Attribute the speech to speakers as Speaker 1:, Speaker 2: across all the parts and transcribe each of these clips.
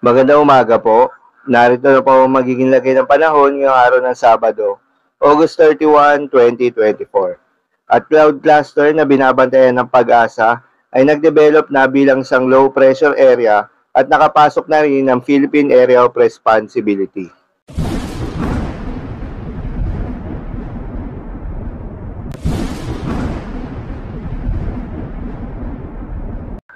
Speaker 1: Magandang umaga po. Narito na po ang magiging lagay ng panahon ngayong araw ng Sabado, August 31, 2024. At cloud cluster na binabantayan ng Pag-asa ay nagdevelop na bilang isang low pressure area at nakapasok na rin ng Philippine Area of Responsibility.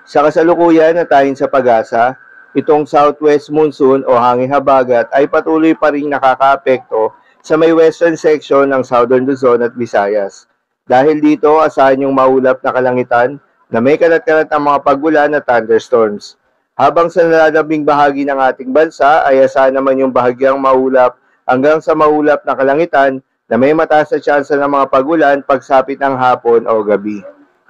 Speaker 1: Sa kasalukuyan na tayo sa Pag-asa, itong southwest monsoon o hangin habagat ay patuloy pa rin nakakaapekto sa may western section ng Southern Luzon at Visayas. Dahil dito, asahan yung maulap na kalangitan na may kalat-kalat ng mga pagulan at thunderstorms. Habang sa nalalabing bahagi ng ating bansa ay asahan naman yung bahagyang maulap hanggang sa maulap na kalangitan na may mataas na tsansa ng mga pagulan pagsapit ng hapon o gabi.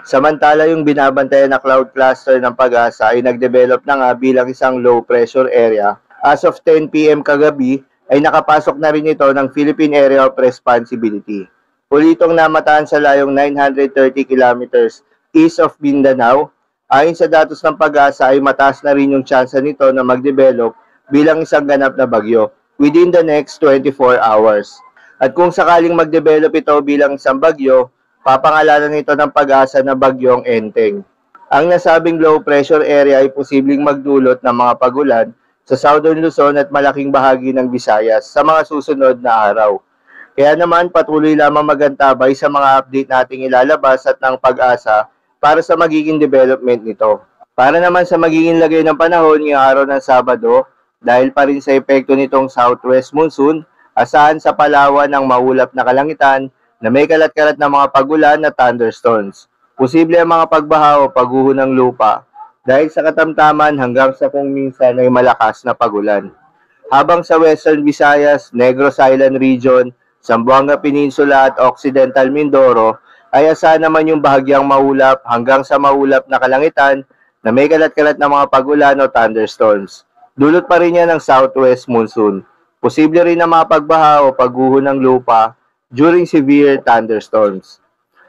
Speaker 1: Samantala, yung binabantayan na cloud cluster ng Pag-asa ay nagdevelop na nga bilang isang low pressure area. As of 10 p.m. kagabi, ay nakapasok na rin ito ng Philippine Area of Responsibility. Ulitong namataan sa layong 930 kilometers east of Mindanao. Ayon sa datos ng Pag-asa ay mataas na rin yung tsansa nito na magdevelop bilang isang ganap na bagyo within the next 24 hours. At kung sakaling magdevelop ito bilang isang bagyo, papangalanan nito ng Pag-asa na bagyong Enteng. Ang nasabing low pressure area ay posibleng magdulot ng mga pagulan sa Southern Luzon at malaking bahagi ng Visayas sa mga susunod na araw. Kaya naman patuloy lamang magantabay sa mga update nating ilalabas at ng Pag-asa para sa magiging development nito. Para naman sa magiging lagay ng panahon ngayong araw ng Sabado, dahil pa rin sa epekto nitong southwest monsoon, asahan sa Palawan ng maulap na kalangitan na may kalat-kalat na mga pagulan at thunderstorms. Posible ang mga pagbaha o pagguho ng lupa dahil sa katamtaman hanggang sa kung minsan ay malakas na pagulan. Habang sa Western Visayas, Negros Island Region, Zamboanga Peninsula at Occidental Mindoro ay asahan naman yung bahagyang maulap hanggang sa maulap na kalangitan na may kalat-kalat na mga pagulan o thunderstorms. Dulot pa rin yan ng southwest monsoon. Posible rin na mga pagbaha o pagguho ng lupa during severe thunderstorms.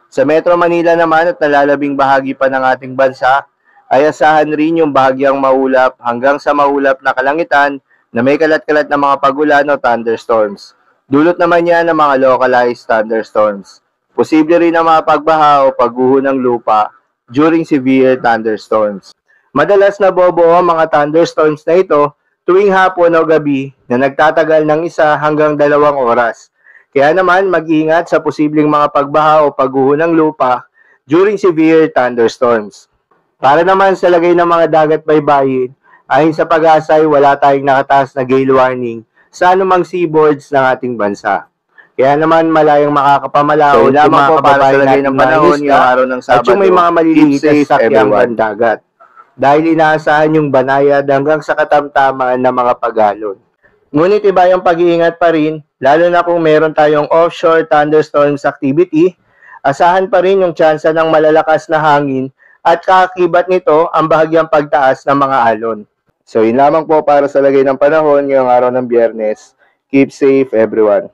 Speaker 1: Sa Metro Manila naman at nalalabing bahagi pa ng ating bansa, ay asahan rin yung bahagyang maulap hanggang sa maulap na kalangitan na may kalat-kalat na mga pagulan o thunderstorms. Dulot naman yan ng mga localized thunderstorms. Posible rin na mga pagbaha o pagguho ng lupa during severe thunderstorms. Madalas nabobuo ang mga thunderstorms na ito tuwing hapon o gabi na nagtatagal ng 1 hanggang 2 oras. Kaya naman mag-ingat sa posibleng mga pagbaha o pagguho ng lupa during severe thunderstorms. Para naman sa lagay ng mga dagat baybayin, ayon sa Pag-asa ay wala tayong nakataas na gale warning sa anumang seaboards ng ating bansa. Kaya naman malayang makakapamalaot yung mga kababayan natin ng panahon yung araw ng Sabado at yung may mga maliliit na sakyang dagat. Dahil inaasahan yung banayad hanggang sa katamtaman ng mga pagalon. Ngunit iba yung pag-iingat pa rin, lalo na kung meron tayong offshore thunderstorms activity, asahan pa rin yung tsansa ng malalakas na hangin at kaakibat nito ang bahagyang pagtaas ng mga alon. So yun lamang po para sa lagay ng panahon ngayong araw ng Biyernes. Keep safe everyone.